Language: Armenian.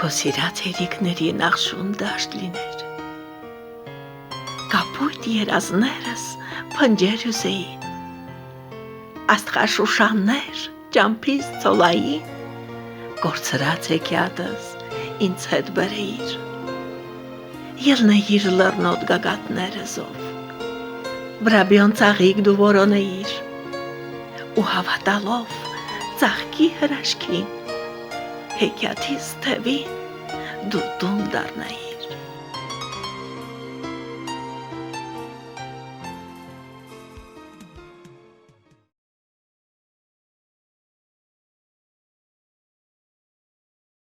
Քո սիրած երիկների նախշուն դաշտ լիներ, կապույտ երազներս փնջեր հյուսեին, աստղաշուշաններ ճամփից ցոլային, կորցրած հեքիաթս ինձ հետ բերեիր, ելնեիր լեռնոտ գագաթները զով, վրաբյոն ծաղիկ դու որոնեիր, ու հավատալով ծաղկի հրաշքին, հեքիաթիս թևին դու տուն դառնայի։